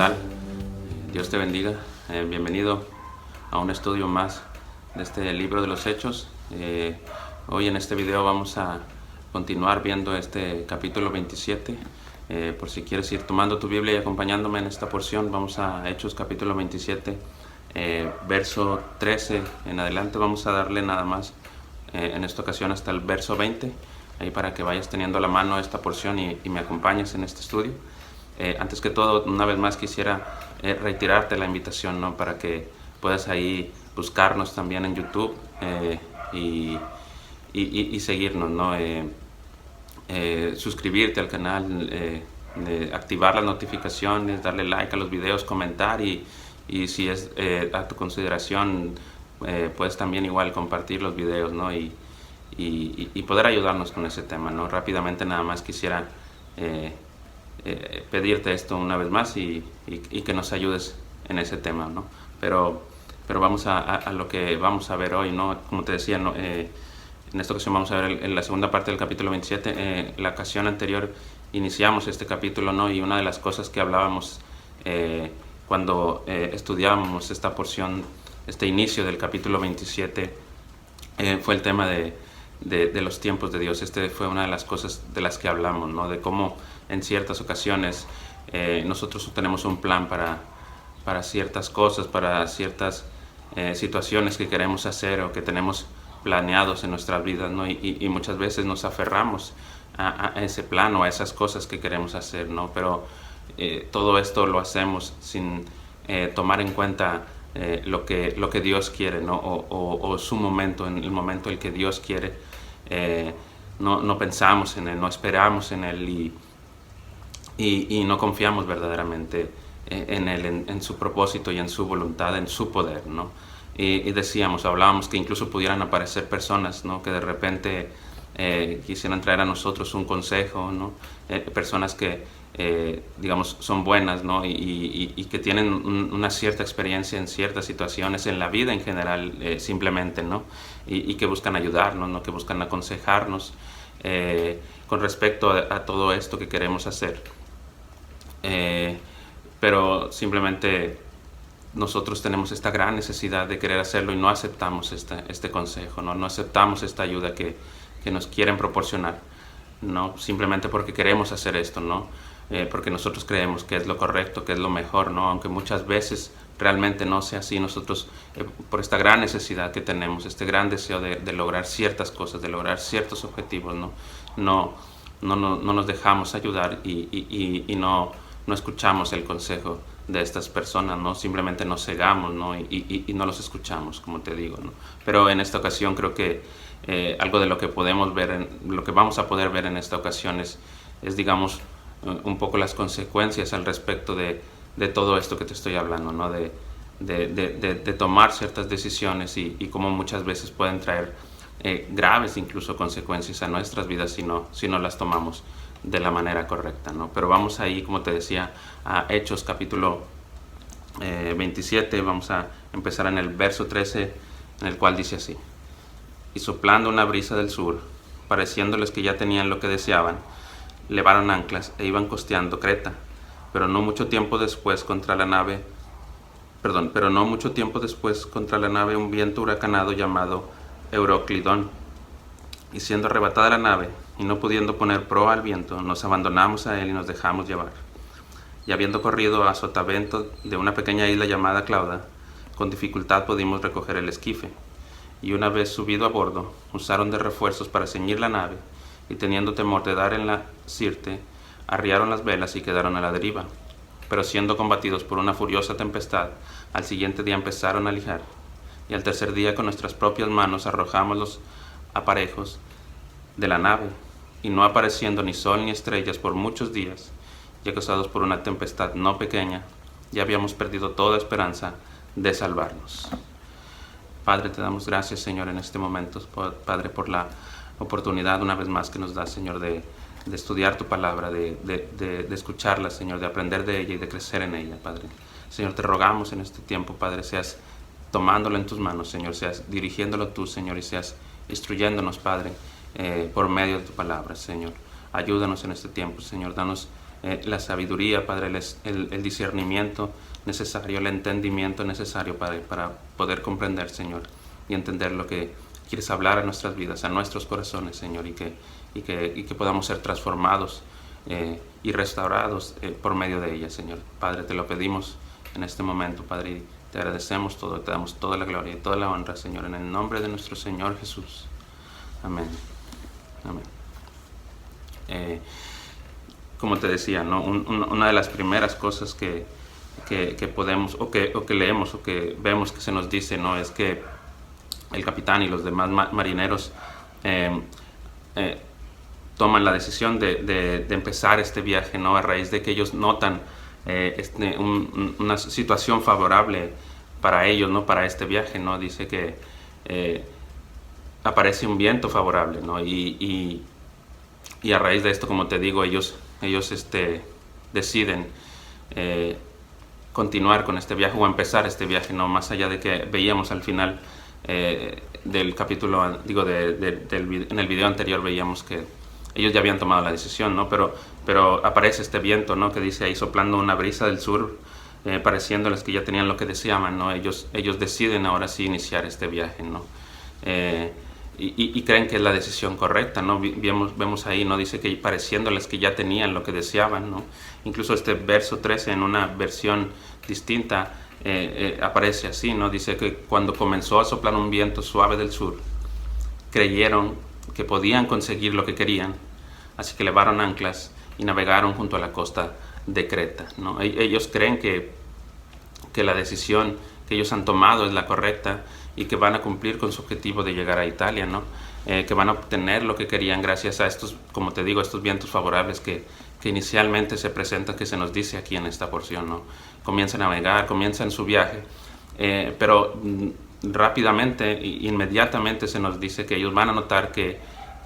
tal? Dios te bendiga. Bienvenido a un estudio más de este libro de los Hechos. Hoy en este video vamos a continuar viendo este capítulo 27. Por si quieres ir tomando tu Biblia y acompañándome en esta porción, vamos a Hechos capítulo 27, verso 13 en adelante. Vamos a darle nada más en esta ocasión hasta el verso 20, ahí para que vayas teniendo a la mano esta porción y me acompañes en este estudio. Antes que todo, una vez más quisiera reiterarte la invitación, ¿no? Para que puedas ahí buscarnos también en YouTube y seguirnos, ¿no? Suscribirte al canal, activar las notificaciones, darle like a los videos, comentar y si es a tu consideración, puedes también igual compartir los videos, ¿no? Y poder ayudarnos con ese tema, ¿no? Rápidamente nada más quisiera pedirte esto una vez más y que nos ayudes en ese tema, ¿no? Pero vamos a lo que vamos a ver hoy, ¿no? Como te decía, ¿no? En esta ocasión vamos a ver en la segunda parte del capítulo 27. La ocasión anterior iniciamos este capítulo, ¿no? Y una de las cosas que hablábamos cuando estudiábamos esta porción, este inicio del capítulo 27, fue el tema de los tiempos de Dios. Fue una de las cosas de las que hablamos, ¿no? De cómo en ciertas ocasiones nosotros tenemos un plan para ciertas cosas, para ciertas situaciones que queremos hacer o que tenemos planeados en nuestras vidas, ¿no? Y muchas veces nos aferramos a ese plan o a esas cosas que queremos hacer, ¿no? Pero todo esto lo hacemos sin tomar en cuenta lo que Dios quiere, ¿no? O su momento, en el momento en el que Dios quiere. No pensamos en Él, no esperamos en Él y no confiamos verdaderamente en Él, en su propósito y en su voluntad, en su poder, ¿no? Y hablábamos que incluso pudieran aparecer personas, ¿no? Que de repente quisieran traer a nosotros un consejo, ¿no? Personas que digamos son buenas, ¿no? Y que tienen una cierta experiencia en ciertas situaciones en la vida en general, simplemente, ¿no? Y que buscan ayudarnos, ¿no? Que buscan aconsejarnos con respecto a todo esto que queremos hacer, pero simplemente nosotros tenemos esta gran necesidad de querer hacerlo y no aceptamos este consejo, no aceptamos esta ayuda que nos quieren proporcionar, ¿no? Simplemente porque queremos hacer esto, ¿no? Porque nosotros creemos que es lo correcto, que es lo mejor, ¿no? Aunque muchas veces realmente no sea así. Nosotros, por esta gran necesidad que tenemos, este gran deseo de lograr ciertas cosas, de lograr ciertos objetivos, no nos dejamos ayudar y no escuchamos el consejo de estas personas, ¿no? Simplemente nos cegamos, ¿no? Y no los escuchamos, como te digo, ¿no? Pero en esta ocasión creo que algo de lo que podemos ver, lo que vamos a poder ver en esta ocasión es digamos, un poco las consecuencias al respecto de todo esto que te estoy hablando, ¿no? De tomar ciertas decisiones y cómo muchas veces pueden traer graves incluso consecuencias a nuestras vidas si no las tomamos de la manera correcta, ¿no? Pero vamos ahí, como te decía, a Hechos capítulo 27. Vamos a empezar en el verso 13, en el cual dice así: y soplando una brisa del sur, pareciéndoles que ya tenían lo que deseaban, levaron anclas e iban costeando Creta. Pero no mucho tiempo después contra la nave un viento huracanado llamado Euroclidón, y siendo arrebatada la nave y no pudiendo poner proa al viento, nos abandonamos a él y nos dejamos llevar. Y habiendo corrido a sotavento de una pequeña isla llamada Clauda, con dificultad pudimos recoger el esquife. Y una vez subido a bordo, usaron de refuerzos para ceñir la nave, y teniendo temor de dar en la sirte, arriaron las velas y quedaron a la deriva. Pero siendo combatidos por una furiosa tempestad, al siguiente día empezaron a lijar, y al tercer día con nuestras propias manos arrojamos los aparejos de la nave, y no apareciendo ni sol ni estrellas por muchos días, y acosados por una tempestad no pequeña, ya habíamos perdido toda esperanza de salvarnos. Padre, te damos gracias, Señor, en este momento, Padre, por la oportunidad una vez más que nos das, Señor, de estudiar tu palabra, de escucharla, Señor, de aprender de ella y de crecer en ella, Padre. Señor, te rogamos en este tiempo, Padre, seas tomándolo en tus manos, Señor, seas dirigiéndolo tú, Señor, y seas instruyéndonos, Padre, por medio de tu palabra, Señor. Ayúdanos en este tiempo, Señor, danos la sabiduría, Padre, el discernimiento necesario, el entendimiento necesario, Padre, para poder comprender, Señor, y entender lo que quieres hablar a nuestras vidas, a nuestros corazones, Señor, y que podamos ser transformados y restaurados por medio de ella, Señor. Padre, te lo pedimos en este momento, Padre, y te agradecemos todo, te damos toda la gloria y toda la honra, Señor, en el nombre de nuestro Señor Jesús. Amén. Amén. Como te decía, ¿no? Una de las primeras cosas que podemos, o que leemos, o que vemos que se nos dice, ¿no? Es que el capitán y los demás marineros toman la decisión de empezar este viaje, ¿no? A raíz de que ellos notan una situación favorable para ellos, ¿no? Para este viaje, ¿no? Dice que aparece un viento favorable, ¿no? Y a raíz de esto, como te digo, ellos deciden continuar con este viaje o empezar este viaje, ¿no? Más allá de que veíamos al final del capítulo, digo, en el video anterior veíamos que ellos ya habían tomado la decisión, ¿no? Pero aparece este viento, ¿no? Que dice ahí, soplando una brisa del sur, pareciéndoles que ya tenían lo que deseaban, ¿no? Ellos deciden ahora sí iniciar este viaje, ¿no? Y creen que es la decisión correcta, ¿no? Vemos ahí, ¿no? Dice que pareciéndoles que ya tenían lo que deseaban, ¿no? Incluso este verso 13 en una versión distinta aparece así, ¿no? Dice que cuando comenzó a soplar un viento suave del sur, creyeron que podían conseguir lo que querían, así que levaron anclas y navegaron junto a la costa de Creta, ¿no? Ellos creen que la decisión que ellos han tomado es la correcta y que van a cumplir con su objetivo de llegar a Italia, ¿no? Que van a obtener lo que querían gracias a estos, como te digo, estos vientos favorables que inicialmente se presentan, que se nos dice aquí en esta porción, ¿no? Comienzan a navegar, comienzan su viaje, pero rápidamente, inmediatamente se nos dice que ellos van a notar que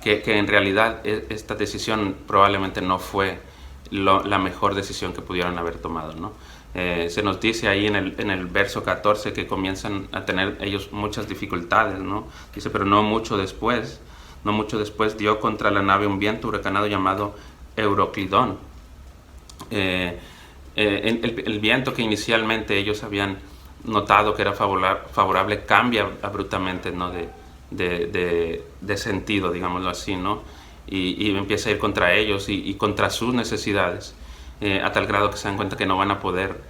en realidad esta decisión probablemente no fue la mejor decisión que pudieron haber tomado, ¿no? Se nos dice ahí en el verso 14 que comienzan a tener ellos muchas dificultades, ¿no? Dice, pero no mucho después dio contra la nave un viento huracanado llamado Euroclidón. El viento que inicialmente ellos habían notado que era favorable cambia abruptamente, ¿no? de sentido, digámoslo así, ¿no? Y empieza a ir contra ellos y contra sus necesidades. A tal grado que se dan cuenta que no van a poder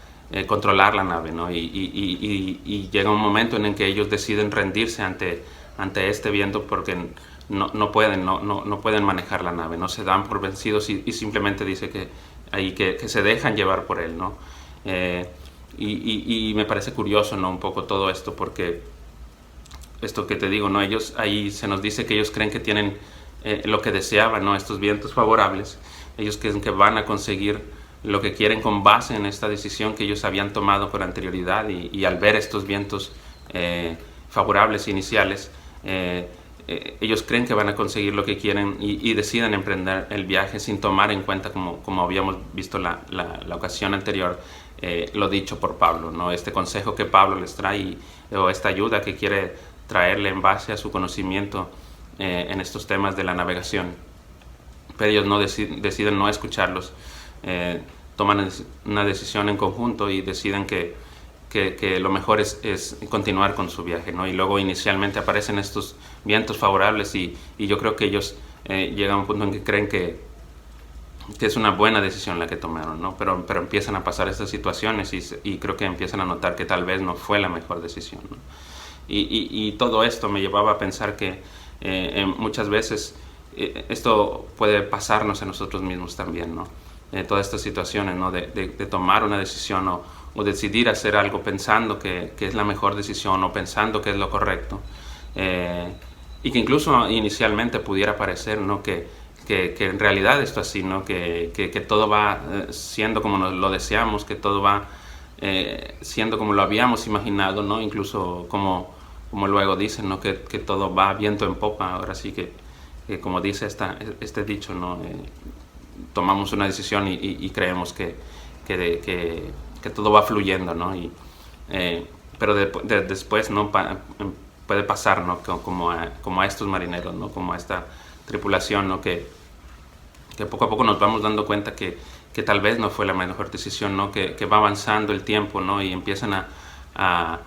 controlar la nave, ¿no? Y llega un momento en el que ellos deciden rendirse ante este viento porque no pueden manejar la nave, no se dan por vencidos y simplemente dice que se dejan llevar por él, ¿no? Y me parece curioso, ¿no? Un poco todo esto, porque esto que te digo, ¿no? Ellos ahí se nos dice que ellos creen que tienen lo que deseaban, ¿no? Estos vientos favorables. Ellos creen que van a conseguir lo que quieren con base en esta decisión que ellos habían tomado con anterioridad y al ver estos vientos favorables iniciales, ellos creen que van a conseguir lo que quieren y deciden emprender el viaje sin tomar en cuenta, como habíamos visto la ocasión anterior, lo dicho por Pablo, ¿no? Este consejo que Pablo les trae o esta ayuda que quiere traerle en base a su conocimiento en estos temas de la navegación. Pero ellos deciden no escucharlos, toman una decisión en conjunto y deciden que lo mejor es continuar con su viaje, ¿no? Y luego inicialmente aparecen estos vientos favorables y yo creo que ellos llegan a un punto en que creen que es una buena decisión la que tomaron, ¿no? Pero empiezan a pasar estas situaciones y creo que empiezan a notar que tal vez no fue la mejor decisión, ¿no? Y todo esto me llevaba a pensar que muchas veces esto puede pasarnos a nosotros mismos también, ¿no? Todas estas situaciones, ¿no? de tomar una decisión o decidir hacer algo pensando que es la mejor decisión o pensando que es lo correcto, y que incluso inicialmente pudiera parecer, ¿no? que en realidad esto así, ¿no? que todo va siendo como nos lo deseamos, que todo va siendo como lo habíamos imaginado, ¿no? Incluso como luego dicen, ¿no? que todo va viento en popa. Ahora sí que como dice este dicho, ¿no? Tomamos una decisión y creemos que todo va fluyendo, ¿no? Pero después, ¿no? Puede pasar, ¿no? Como a estos marineros, ¿no? Como a esta tripulación, ¿no? Que que poco a poco nos vamos dando cuenta que tal vez no fue la mejor decisión, ¿no? Que va avanzando el tiempo, ¿no? Y empiezan a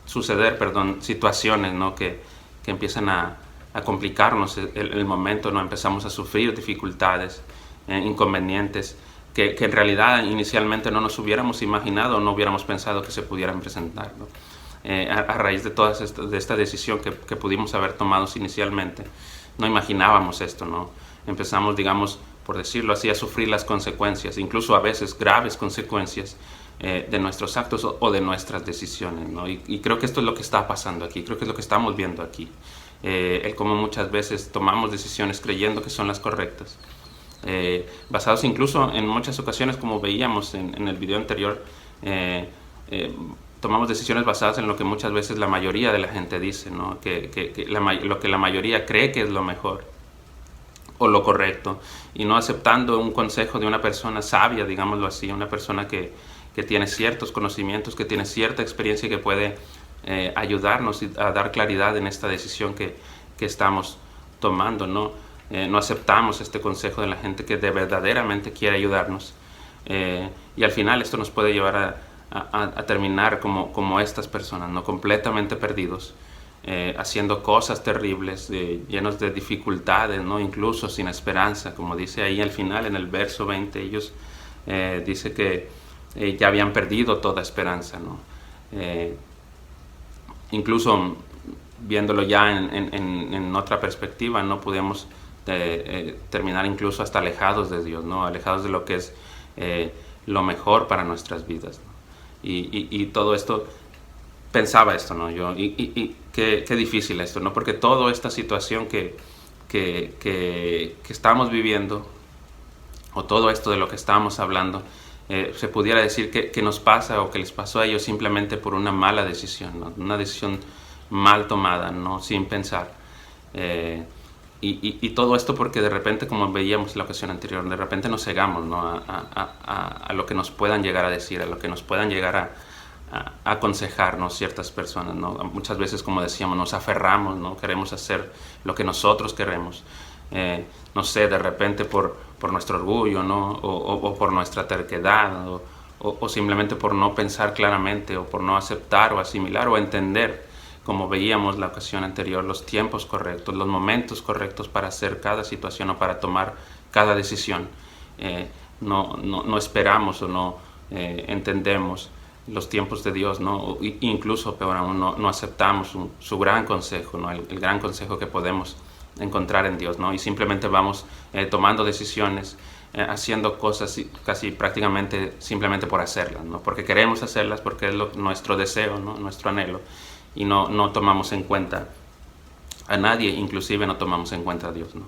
suceder, situaciones, ¿no? Que empiezan a complicarnos el momento, ¿no? Empezamos a sufrir dificultades, inconvenientes, que en realidad inicialmente no nos hubiéramos imaginado, no hubiéramos pensado que se pudieran presentar, ¿no? A raíz de esta decisión que pudimos haber tomado inicialmente, no imaginábamos esto, ¿no? Empezamos, digamos, por decirlo así, a sufrir las consecuencias, incluso a veces graves consecuencias de nuestros actos o de nuestras decisiones, ¿no? Y creo que esto es lo que está pasando aquí, creo que es lo que estamos viendo aquí. El cómo muchas veces tomamos decisiones creyendo que son las correctas, basados incluso en muchas ocasiones, como veíamos en el video anterior, tomamos decisiones basadas en lo que muchas veces la mayoría de la gente dice, ¿no? Lo que la mayoría cree que es lo mejor o lo correcto, y no aceptando un consejo de una persona sabia, digámoslo así, una persona que tiene ciertos conocimientos, que tiene cierta experiencia y que puede ayudarnos a dar claridad en esta decisión que estamos tomando, ¿no? No aceptamos este consejo de la gente que verdaderamente quiere ayudarnos, y al final esto nos puede llevar a terminar como estas personas, ¿no? Completamente perdidos, haciendo cosas terribles, llenos de dificultades, ¿no? Incluso sin esperanza, como dice ahí al final en el verso 20, ellos dice que ya habían perdido toda esperanza, ¿no? Incluso viéndolo ya en otra perspectiva, no podemos terminar incluso hasta alejados de Dios, ¿no? Alejados de lo que es lo mejor para nuestras vidas, ¿no? Y todo esto, pensaba esto, ¿no? Yo, y qué difícil esto, ¿no? Porque toda esta situación que estamos viviendo, o todo esto de lo que estábamos hablando, se pudiera decir que nos pasa o que les pasó a ellos simplemente por una mala decisión, ¿no? Una decisión mal tomada, ¿no? Sin pensar. Y todo esto porque de repente, como veíamos en la ocasión anterior, de repente nos cegamos, ¿no? a lo que nos puedan llegar a decir, a lo que nos puedan llegar a aconsejarnos ciertas personas, ¿no? Muchas veces, como decíamos, nos aferramos, ¿no? Queremos hacer lo que nosotros queremos. No sé, de repente por nuestro orgullo, ¿no? O por nuestra terquedad, o simplemente por no pensar claramente, o por no aceptar o asimilar o entender, como veíamos la ocasión anterior, los tiempos correctos, los momentos correctos para hacer cada situación o para tomar cada decisión. No esperamos o no entendemos los tiempos de Dios, ¿no? O incluso, peor aún, no aceptamos su gran consejo, ¿no? El gran consejo que podemos encontrar en Dios, ¿no? Y simplemente vamos tomando decisiones, haciendo cosas casi prácticamente simplemente por hacerlas, ¿no? Porque queremos hacerlas, porque es nuestro deseo, ¿no? Nuestro anhelo, y no tomamos en cuenta a nadie, inclusive no tomamos en cuenta a Dios, ¿no?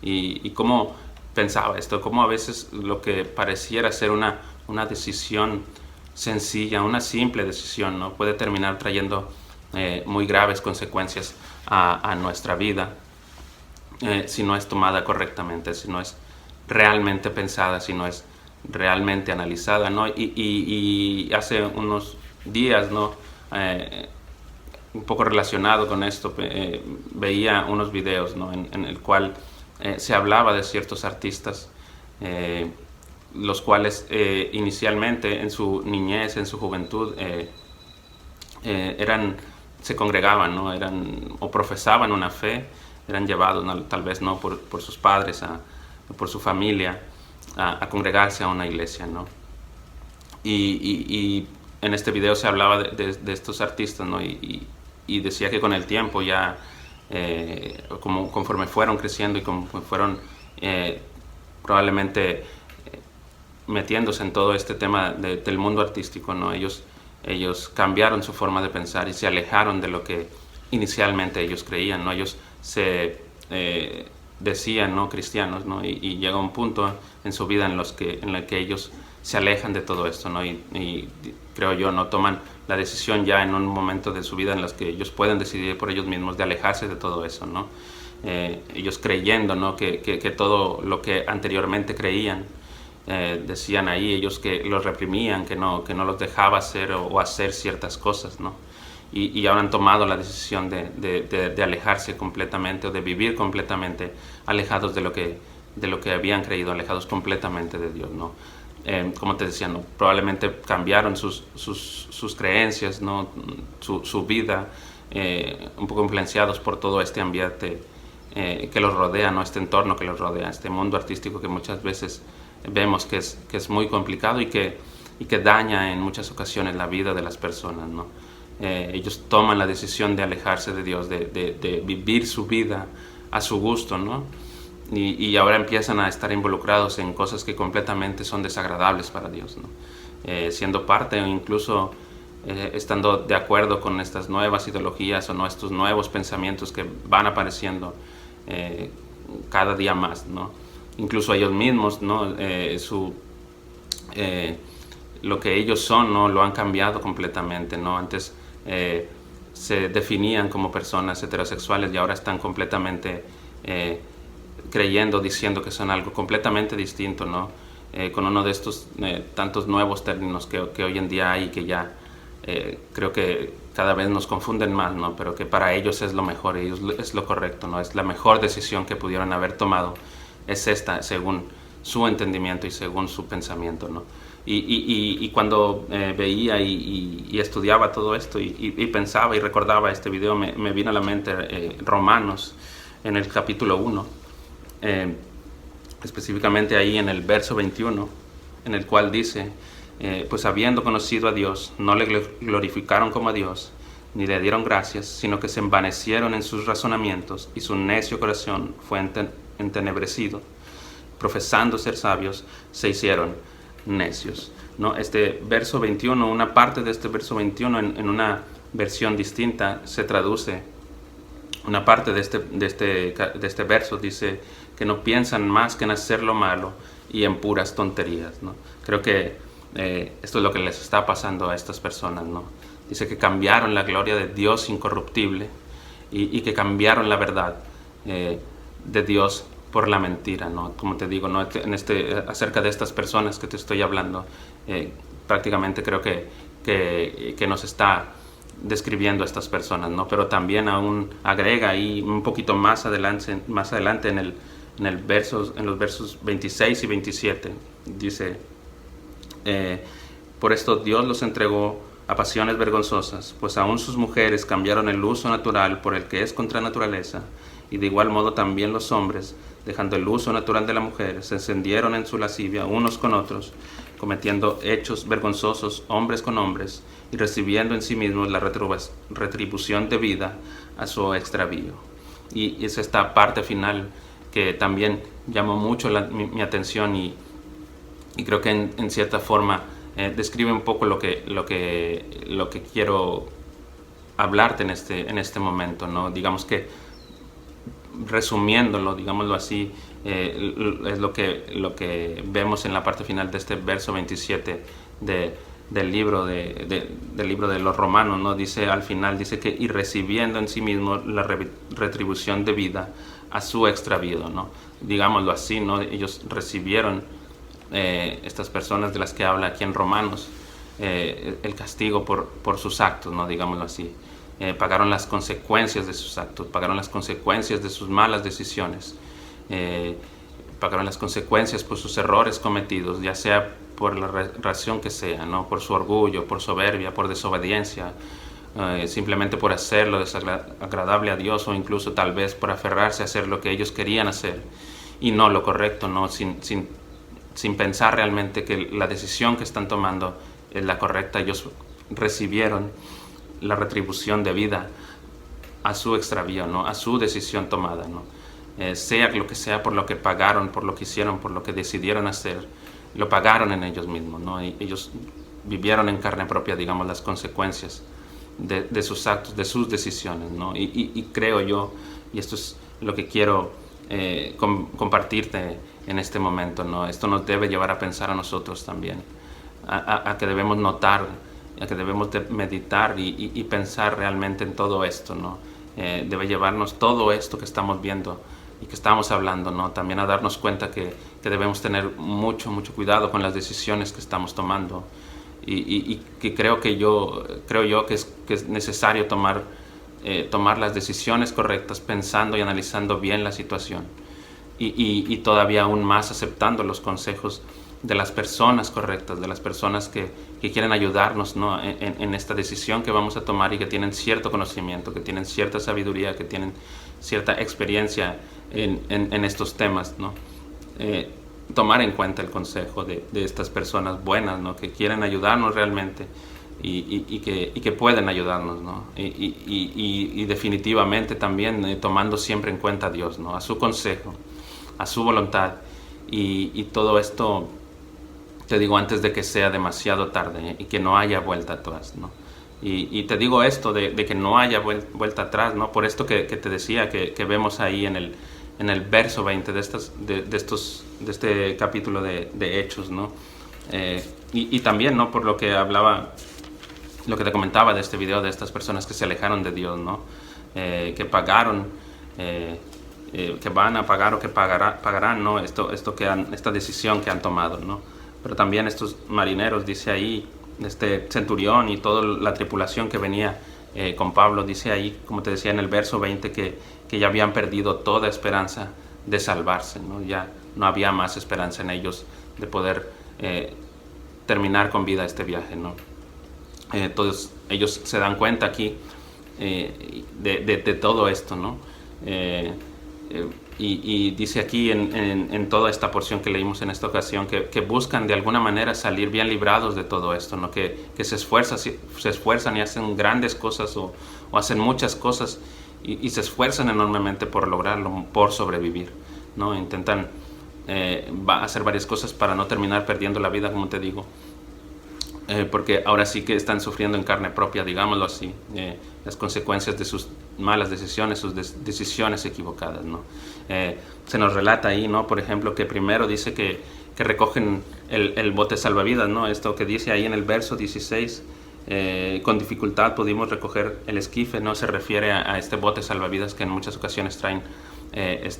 Y cómo pensaba esto, cómo a veces lo que pareciera ser una decisión sencilla, una simple decisión, ¿no? Puede terminar trayendo muy graves consecuencias a nuestra vida, si no es tomada correctamente, si no es realmente pensada, si no es realmente analizada, ¿no? Y hace unos días, ¿no? Un poco relacionado con esto, veía unos videos, ¿no? en el cual se hablaba de ciertos artistas, los cuales inicialmente en su niñez, en su juventud, se congregaban, ¿no? O profesaban una fe, eran llevados, ¿no? Tal vez no por sus padres, por su familia, a congregarse a una iglesia, ¿no? Y en este video se hablaba de estos artistas, ¿no? Y decía que con el tiempo ya, conforme fueron creciendo y conforme fueron probablemente metiéndose en todo este tema del mundo artístico, ¿no? Ellos cambiaron su forma de pensar y se alejaron de lo que inicialmente ellos creían, ¿no? Ellos se decían, ¿no? Cristianos, ¿no? Y llega un punto en su vida en el que ellos se alejan de todo esto, ¿no? Y creo yo, no toman la decisión ya en un momento de su vida en los que ellos pueden decidir por ellos mismos de alejarse de todo eso, ¿no? Ellos creyendo, ¿no? que todo lo que anteriormente creían, decían ahí ellos que los reprimían, que no los dejaba hacer o hacer ciertas cosas, ¿no? y ahora han tomado la decisión de alejarse completamente o de vivir completamente alejados de lo que habían creído, alejados completamente de Dios, ¿no? Como te decía, ¿no? Probablemente cambiaron sus creencias, ¿no? Su vida, un poco influenciados por todo este ambiente que los rodea, ¿no? Este entorno que los rodea, este mundo artístico que muchas veces vemos que es muy complicado y que daña en muchas ocasiones la vida de las personas, ¿no? Ellos toman la decisión de alejarse de Dios, de vivir su vida a su gusto, ¿no? Y ahora empiezan a estar involucrados en cosas que completamente son desagradables para Dios, ¿no? Siendo parte o incluso estando de acuerdo con estas nuevas ideologías o no, estos nuevos pensamientos que van apareciendo cada día más, ¿no? Incluso ellos mismos, ¿no? Lo que ellos son, ¿no? Lo han cambiado completamente, ¿no? Antes se definían como personas heterosexuales y ahora están completamente creyendo, diciendo que son algo completamente distinto, ¿no? Con uno de estos tantos nuevos términos que hoy en día hay, que ya creo que cada vez nos confunden más, ¿no? Pero que para ellos es lo mejor, ellos es lo correcto, ¿no? Es la mejor decisión que pudieron haber tomado, es esta, según su entendimiento y según su pensamiento, ¿no? Y cuando veía y estudiaba todo esto y pensaba y recordaba este video, me vino a la mente Romanos en el capítulo 1, específicamente ahí en el verso 21, en el cual dice, pues habiendo conocido a Dios, no le glorificaron como a Dios, ni le dieron gracias, sino que se envanecieron en sus razonamientos y su necio corazón fue entenebrecido. Profesando ser sabios, se hicieron necios, ¿no? Este verso 21, una parte de este verso 21 en una versión distinta se traduce, una parte de este verso dice que no piensan más que en hacer lo malo y en puras tonterías, ¿no? Creo que esto es lo que les está pasando a estas personas, ¿no? Dice que cambiaron la gloria de Dios incorruptible y que cambiaron la verdad de Dios por la mentira, ¿no? Como te digo, ¿no? Acerca de estas personas que te estoy hablando, prácticamente creo que nos está describiendo a estas personas, ¿no? Pero también aún agrega ahí un poquito más adelante en los versos 26 y 27, dice, por esto Dios los entregó a pasiones vergonzosas, pues aún sus mujeres cambiaron el uso natural por el que es contra naturaleza, y de igual modo también los hombres, dejando el uso natural de la mujer, se encendieron en su lascivia unos con otros, cometiendo hechos vergonzosos hombres con hombres, y recibiendo en sí mismos la retribución debida a su extravío. Y es esta parte final que también llamó mucho mi atención y creo que en cierta forma describe un poco lo que quiero hablarte en este momento, ¿no? Digamos que resumiéndolo, digámoslo así, es lo que vemos en la parte final de este verso 27 del libro de los Romanos, ¿no? Dice al final, dice que y recibiendo en sí mismo la retribución debida a su extravío, ¿no? Digámoslo así, ¿no? Ellos recibieron, estas personas de las que habla aquí en Romanos, el castigo por sus actos, ¿no? Digámoslo así. Pagaron las consecuencias de sus actos, pagaron las consecuencias de sus malas decisiones, pagaron las consecuencias por sus errores cometidos, ya sea por la razón que sea, ¿no? Por su orgullo, por soberbia, por desobediencia, simplemente por hacerlo desagradable a Dios, o incluso tal vez por aferrarse a hacer lo que ellos querían hacer y no lo correcto, ¿no? Sin pensar realmente que la decisión que están tomando es la correcta. Ellos recibieron la retribución debida a su extravío, ¿no? A su decisión tomada, ¿no? Sea lo que sea, por lo que pagaron, por lo que hicieron, por lo que decidieron hacer, lo pagaron en ellos mismos, ¿no? Y ellos vivieron en carne propia, digamos, las consecuencias de sus actos, de sus decisiones, ¿no? Y creo yo, y esto es lo que quiero compartirte en este momento, ¿no? Esto nos debe llevar a pensar a nosotros también, a que debemos notar, a que debemos de meditar y pensar realmente en todo esto, ¿no? Debe llevarnos todo esto que estamos viendo y que estamos hablando, ¿no? También a darnos cuenta que debemos tener mucho cuidado con las decisiones que estamos tomando, y que creo yo que es que es necesario tomar las decisiones correctas, pensando y analizando bien la situación, y todavía aún más aceptando los consejos de las personas correctas, de las personas que quieren ayudarnos, ¿no?, en esta decisión que vamos a tomar, y que tienen cierto conocimiento, que tienen cierta sabiduría, que tienen cierta experiencia en estos temas, ¿no? Tomar en cuenta el consejo de estas personas buenas, ¿no?, que quieren ayudarnos realmente, y que pueden ayudarnos, ¿no? Y definitivamente también tomando siempre en cuenta a Dios, ¿no?, a su consejo, a su voluntad, y todo esto, te digo, antes de que sea demasiado tarde, y que no haya vuelta atrás, ¿no? Y te digo esto de que no haya vuelta atrás, ¿no?, por esto que te decía, que vemos ahí en el verso 20 de este capítulo de Hechos, ¿no? Y también, ¿no?, por lo que hablaba, lo que te comentaba de este video, de estas personas que se alejaron de Dios, ¿no? Que pagaron, que van a pagar, o que pagarán, ¿no?, esta decisión que han tomado, ¿no? Pero también estos marineros, dice ahí, este centurión y toda la tripulación que venía con Pablo, dice ahí, como te decía en el verso 20, que ya habían perdido toda esperanza de salvarse, ¿no? Ya no había más esperanza en ellos de poder terminar con vida este viaje, ¿no? Entonces ellos se dan cuenta aquí de todo esto, ¿no? Y dice aquí en toda esta porción que leímos en esta ocasión, que buscan de alguna manera salir bien librados de todo esto, ¿no? Que se esfuerzan y hacen grandes cosas, o hacen muchas cosas, y se esfuerzan enormemente por lograrlo, por sobrevivir, ¿no? Intentan hacer varias cosas para no terminar perdiendo la vida, como te digo, porque ahora sí que están sufriendo en carne propia, digámoslo así, las consecuencias de sus malas decisiones, sus decisiones equivocadas, ¿no? Se nos relata ahí, ¿no?, por ejemplo, que primero dice que recogen el bote salvavidas, ¿no? Esto que dice ahí en el verso 16, con dificultad pudimos recoger el esquife, ¿no? Se refiere a este bote salvavidas que en muchas ocasiones traen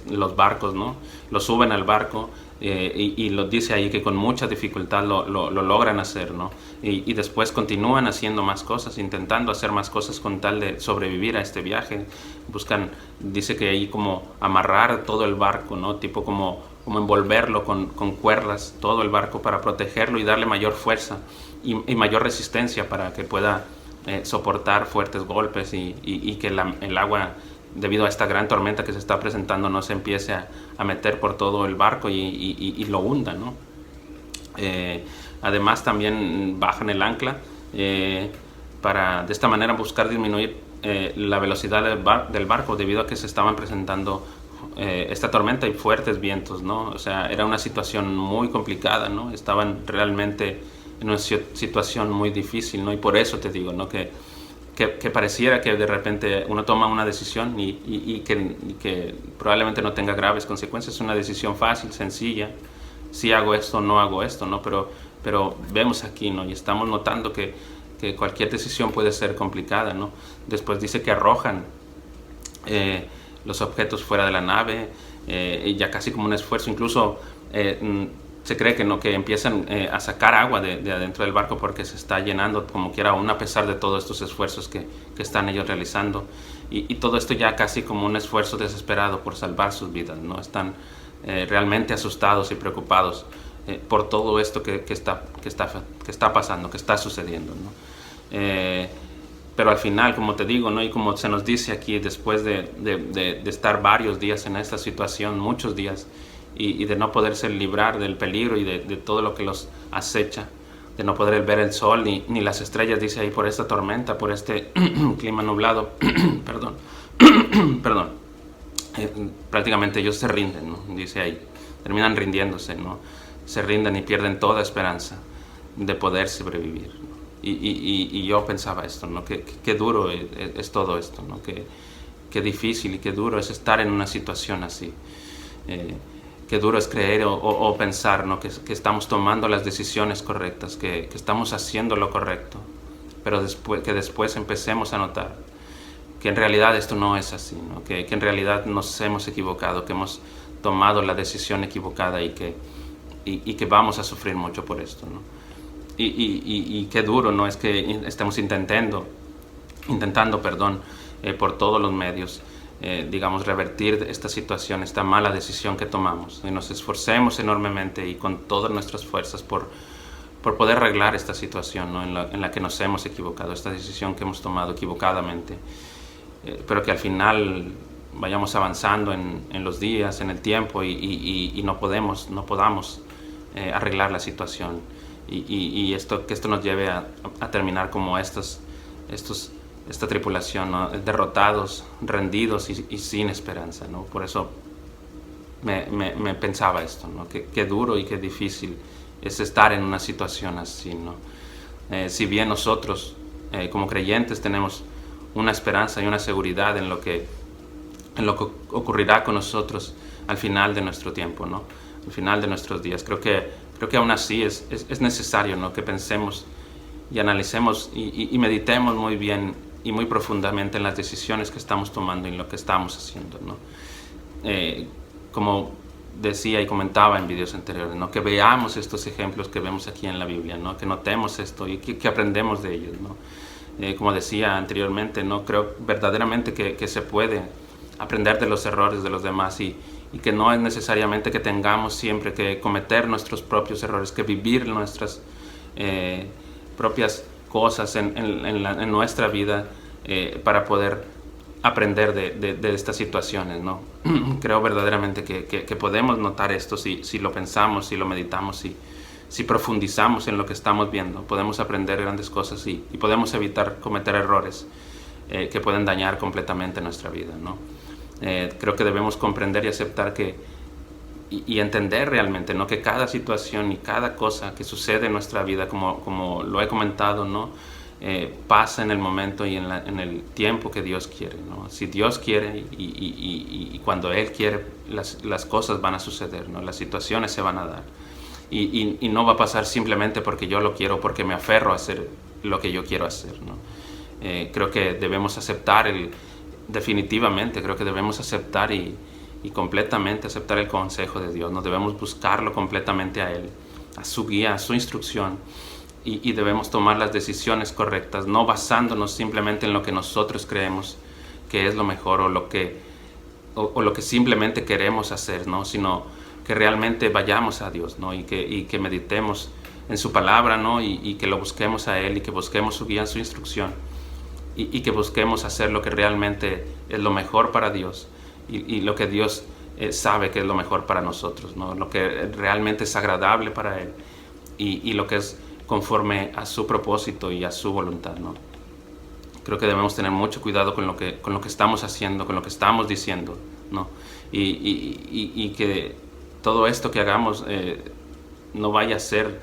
los barcos, ¿no? Lo suben al barco, y lo dice ahí que con mucha dificultad lo logran hacer, ¿no? Y después continúan haciendo más cosas, intentando hacer más cosas con tal de sobrevivir a este viaje. Buscan, dice que ahí como amarrar todo el barco, ¿no? Tipo como envolverlo con cuerdas, todo el barco, para protegerlo y darle mayor fuerza y mayor resistencia, para que pueda soportar fuertes golpes, y que el agua, debido a esta gran tormenta que se está presentando, no se empiece a meter por todo el barco y lo hunda, ¿no? Además también bajan el ancla para de esta manera buscar disminuir la velocidad del barco, debido a que se estaban presentando esta tormenta y fuertes vientos, ¿no? O sea, era una situación muy complicada, ¿no? Estaban realmente en una situación muy difícil, ¿no? Y por eso te digo, ¿no?, que pareciera que de repente uno toma una decisión y que probablemente no tenga graves consecuencias. Es una decisión fácil, sencilla. Si hago esto, no hago esto, ¿no? Pero vemos aquí, ¿no?, y estamos notando que cualquier decisión puede ser complicada, ¿no? Después dice que arrojan los objetos fuera de la nave, ya casi como un esfuerzo. Incluso se cree que empiezan a sacar agua de adentro del barco, porque se está llenando como quiera aún, a pesar de todos estos esfuerzos que están ellos realizando, y todo esto ya casi como un esfuerzo desesperado por salvar sus vidas, ¿no? Están realmente asustados y preocupados por todo esto que está pasando, que está sucediendo, ¿no? Pero al final, como te digo, ¿no?, y como se nos dice aquí, después de estar varios días en esta situación, muchos días, y de no poderse librar del peligro y de todo lo que los acecha, de no poder ver el sol ni las estrellas, dice ahí, por esta tormenta, por este clima nublado, perdón, prácticamente ellos se rinden, ¿no? Dice ahí, terminan rindiéndose, ¿no? Se rinden y pierden toda esperanza de poder sobrevivir, ¿no? Y yo pensaba esto, ¿no? Qué duro es todo esto, ¿no? Qué difícil y qué duro es estar en una situación así. Qué duro es creer o pensar, ¿no?, que estamos tomando las decisiones correctas, que estamos haciendo lo correcto, pero después empecemos a notar que en realidad esto no es así, ¿no? Que en realidad nos hemos equivocado, que hemos tomado la decisión equivocada, y que vamos a sufrir mucho por esto, ¿no? Y qué duro, ¿no?, es que estemos intentando intentando, perdón, por todos los medios, digamos, revertir esta situación, esta mala decisión que tomamos. Y nos esforcemos enormemente y con todas nuestras fuerzas por poder arreglar esta situación, ¿no? en la que nos hemos equivocado, esta decisión que hemos tomado equivocadamente. Pero que al final vayamos avanzando en los días, en el tiempo y no podamos arreglar la situación. Que esto nos lleve a terminar como esta tripulación, ¿no? Derrotados, rendidos y sin esperanza, ¿no? Por eso me pensaba esto, ¿no? Qué duro y qué difícil es estar en una situación así, ¿no? Si bien nosotros como creyentes tenemos una esperanza y una seguridad en lo que ocurrirá con nosotros al final de nuestro tiempo, ¿no? Al final de nuestros días. Creo que aún así es necesario, ¿no? Que pensemos y analicemos y meditemos muy bien y muy profundamente en las decisiones que estamos tomando y en lo que estamos haciendo, ¿no? Como decía y comentaba en videos anteriores, ¿no? Que veamos estos ejemplos que vemos aquí en la Biblia, ¿no? Que notemos esto y que aprendemos de ellos, ¿no? Como decía anteriormente, ¿no? Creo verdaderamente que se puede aprender de los errores de los demás y que no es necesariamente que tengamos siempre que cometer nuestros propios errores, que vivir nuestras propias cosas en nuestra vida para poder aprender de estas situaciones, ¿no? Creo verdaderamente que podemos notar esto si lo pensamos, si lo meditamos, si profundizamos en lo que estamos viendo. Podemos aprender grandes cosas y podemos evitar cometer errores que pueden dañar completamente nuestra vida, ¿no? Creo que debemos comprender y aceptar y entender realmente, ¿no? Que cada situación y cada cosa que sucede en nuestra vida, como lo he comentado, ¿no? Pasa en el momento y en el tiempo que Dios quiere, ¿no? Si Dios quiere y cuando Él quiere, las cosas van a suceder, ¿no? Las situaciones se van a dar y no va a pasar simplemente porque yo lo quiero, porque me aferro a hacer lo que yo quiero hacer, ¿no? Creo que debemos aceptar definitivamente creo que debemos aceptar y completamente aceptar el consejo de Dios. Nos debemos buscarlo completamente a Él, a su guía, a su instrucción. Y debemos tomar las decisiones correctas, no basándonos simplemente en lo que nosotros creemos que es lo mejor o lo que simplemente queremos hacer, ¿no? Sino que realmente vayamos a Dios, ¿no? Y que meditemos en su palabra, ¿no? Y que lo busquemos a Él y que busquemos su guía, su instrucción y que busquemos hacer lo que realmente es lo mejor para Dios y lo que Dios sabe que es lo mejor para nosotros, ¿no? Lo que realmente es agradable para Él y lo que es conforme a su propósito y a su voluntad, ¿no? Creo que debemos tener mucho cuidado con lo que estamos haciendo, con lo que estamos diciendo, ¿no? Y que todo esto que hagamos no vaya a ser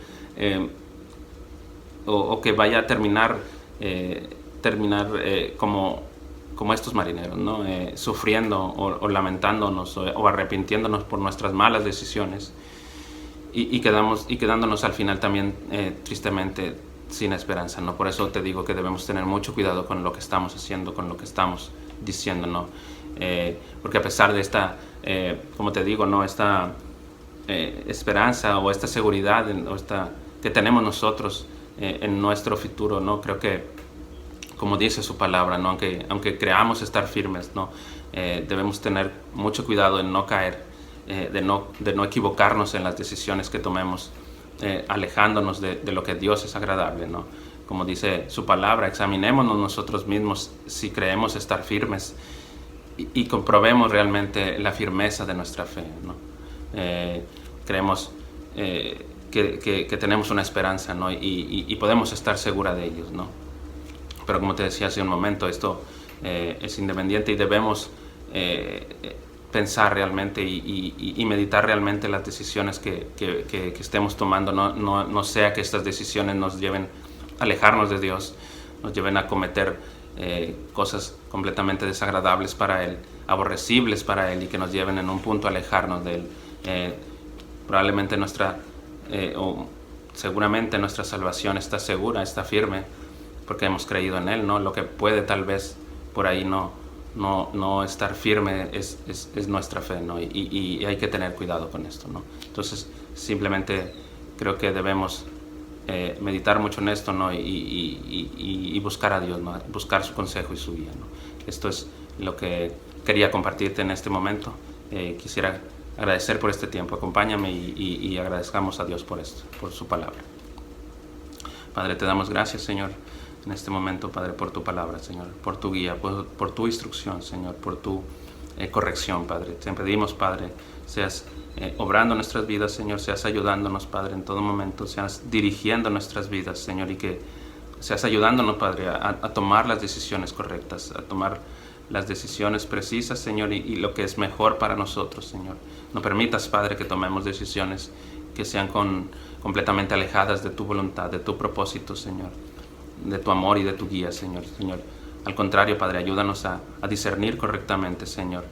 o que vaya a terminar como estos marineros, ¿no? Sufriendo o lamentándonos o arrepintiéndonos por nuestras malas decisiones y quedándonos al final también tristemente sin esperanza, ¿no? Por eso te digo que debemos tener mucho cuidado con lo que estamos haciendo, con lo que estamos diciendo, ¿no? Porque a pesar de esta, como te digo, ¿no? Esta esperanza o esta seguridad que tenemos nosotros en nuestro futuro, ¿no? Creo que, como dice su palabra, ¿no? Aunque creamos estar firmes, ¿no? Debemos tener mucho cuidado en no caer, de no equivocarnos en las decisiones que tomemos, alejándonos de lo que Dios es agradable, ¿no? Como dice su palabra, examinémonos nosotros mismos si creemos estar firmes y comprobemos realmente la firmeza de nuestra fe, ¿no? Creemos que tenemos una esperanza, ¿no? Y podemos estar seguros de ellos, ¿no? Pero como te decía hace un momento, esto es independiente y debemos pensar realmente y meditar realmente las decisiones que estemos tomando. No sea que estas decisiones nos lleven a alejarnos de Dios, nos lleven a cometer cosas completamente desagradables para Él, aborrecibles para Él y que nos lleven en un punto a alejarnos de Él. Probablemente o seguramente nuestra salvación está segura, está firme, porque hemos creído en Él, ¿no? Lo que puede tal vez por ahí no estar firme es nuestra fe, ¿no? Y hay que tener cuidado con esto, ¿no? Entonces simplemente creo que debemos meditar mucho en esto, ¿no? Y buscar a Dios, ¿no? Buscar su consejo y su guía, ¿no? Esto es lo que quería compartirte en este momento. Quisiera agradecer por este tiempo. Acompáñame y agradezcamos a Dios por esto, por su palabra. Padre, te damos gracias, Señor, en este momento, Padre, por tu palabra, Señor, por tu guía, por tu instrucción, Señor, por tu corrección, Padre. Te pedimos, Padre, seas obrando nuestras vidas, Señor, seas ayudándonos, Padre, en todo momento, seas dirigiendo nuestras vidas, Señor, y que seas ayudándonos, Padre, a tomar las decisiones correctas, a tomar las decisiones precisas, Señor, y lo que es mejor para nosotros, Señor. No permitas, Padre, que tomemos decisiones que sean completamente alejadas de tu voluntad, de tu propósito, Señor, de tu amor y de tu guía, Señor. Señor, al contrario, Padre, ayúdanos a discernir correctamente, Señor,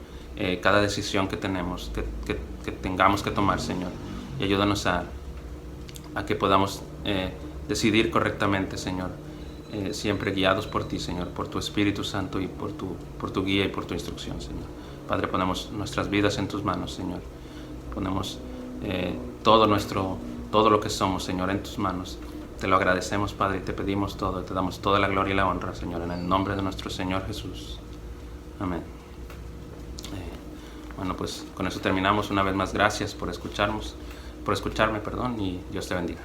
cada decisión que tenemos, que tengamos que tomar, Señor, y ayúdanos a que podamos decidir correctamente, Señor, siempre guiados por ti, Señor, por tu Espíritu Santo y por tu guía y por tu instrucción, Señor. Padre, ponemos nuestras vidas en tus manos, Señor. Ponemos todo lo que somos, Señor, en tus manos. Te lo agradecemos, Padre, y te pedimos todo, te damos toda la gloria y la honra, Señor, en el nombre de nuestro Señor Jesús. Amén. Bueno, pues con eso terminamos. Una vez más, gracias por escucharme, y Dios te bendiga.